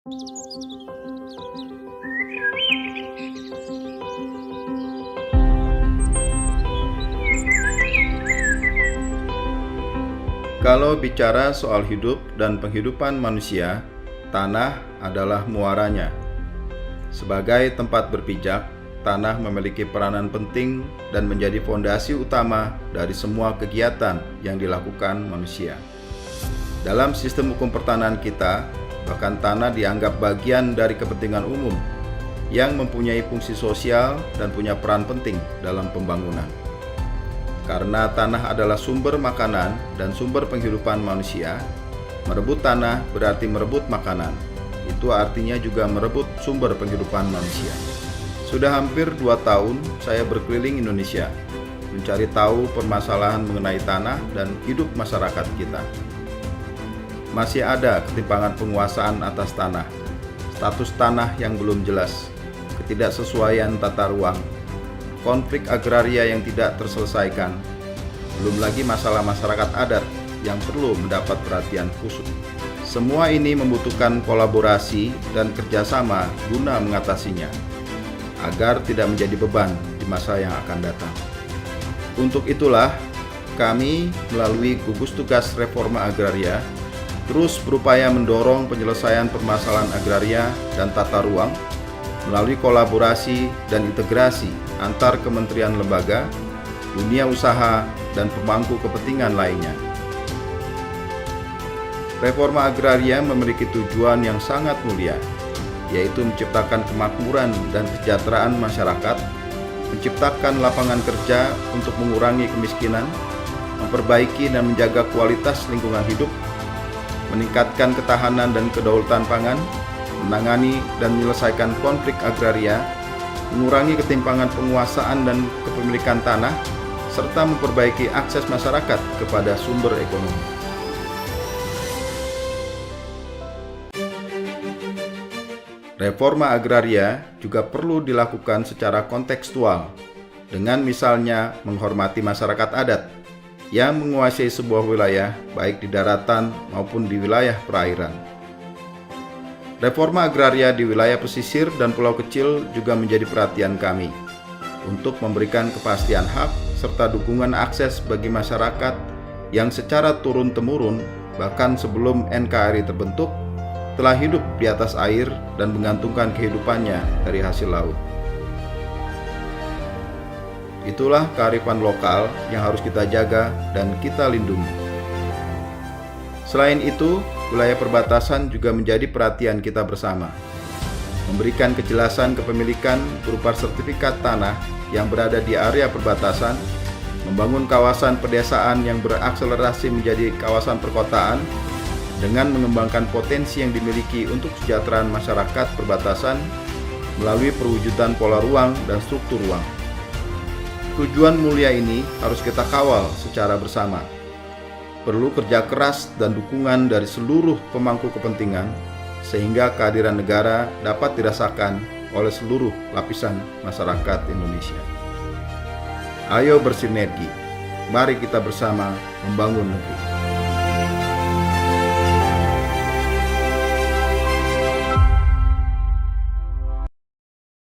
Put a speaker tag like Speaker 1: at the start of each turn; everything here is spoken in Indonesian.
Speaker 1: Kalau bicara soal hidup dan penghidupan manusia, tanah adalah muaranya. Sebagai tempat berpijak, tanah memiliki peranan penting dan menjadi fondasi utama dari semua kegiatan yang dilakukan manusia. Dalam sistem hukum pertanahan kita, bahkan tanah dianggap bagian dari kepentingan umum yang mempunyai fungsi sosial dan punya peran penting dalam pembangunan. Karena tanah adalah sumber makanan dan sumber penghidupan manusia, merebut tanah berarti merebut makanan. Itu artinya juga merebut sumber penghidupan manusia. Sudah hampir 2 tahun saya berkeliling Indonesia, mencari tahu permasalahan mengenai tanah dan hidup masyarakat kita. Masih ada ketimpangan penguasaan atas tanah, status tanah yang belum jelas, ketidaksesuaian tata ruang, konflik agraria yang tidak terselesaikan, belum lagi masalah masyarakat adat yang perlu mendapat perhatian khusus. Semua ini membutuhkan kolaborasi dan kerjasama guna mengatasinya, agar tidak menjadi beban di masa yang akan datang. Untuk itulah, kami melalui gugus tugas reforma agraria terus berupaya mendorong penyelesaian permasalahan agraria dan tata ruang melalui kolaborasi dan integrasi antar kementerian lembaga, dunia usaha, dan pemangku kepentingan lainnya. Reforma agraria memiliki tujuan yang sangat mulia, yaitu menciptakan kemakmuran dan kesejahteraan masyarakat, menciptakan lapangan kerja untuk mengurangi kemiskinan, memperbaiki dan menjaga kualitas lingkungan hidup, meningkatkan ketahanan dan kedaulatan pangan, menangani dan menyelesaikan konflik agraria, mengurangi ketimpangan penguasaan dan kepemilikan tanah, serta memperbaiki akses masyarakat kepada sumber ekonomi. Reforma agraria juga perlu dilakukan secara kontekstual, dengan misalnya menghormati masyarakat adat yang menguasai sebuah wilayah baik di daratan maupun di wilayah perairan. Reforma agraria di wilayah pesisir dan pulau kecil juga menjadi perhatian kami untuk memberikan kepastian hak serta dukungan akses bagi masyarakat yang secara turun-temurun bahkan sebelum NKRI terbentuk telah hidup di atas air dan menggantungkan kehidupannya dari hasil laut. Itulah kearifan lokal yang harus kita jaga dan kita lindungi. Selain itu, wilayah perbatasan juga menjadi perhatian kita bersama. Memberikan kejelasan kepemilikan berupa sertifikat tanah yang berada di area perbatasan, membangun kawasan pedesaan yang berakselerasi menjadi kawasan perkotaan, dengan mengembangkan potensi yang dimiliki untuk kesejahteraan masyarakat perbatasan melalui perwujudan pola ruang dan struktur ruang. Tujuan mulia ini harus kita kawal secara bersama. Perlu kerja keras dan dukungan dari seluruh pemangku kepentingan sehingga kehadiran negara dapat dirasakan oleh seluruh lapisan masyarakat Indonesia. Ayo bersinergi, mari kita bersama membangun negeri.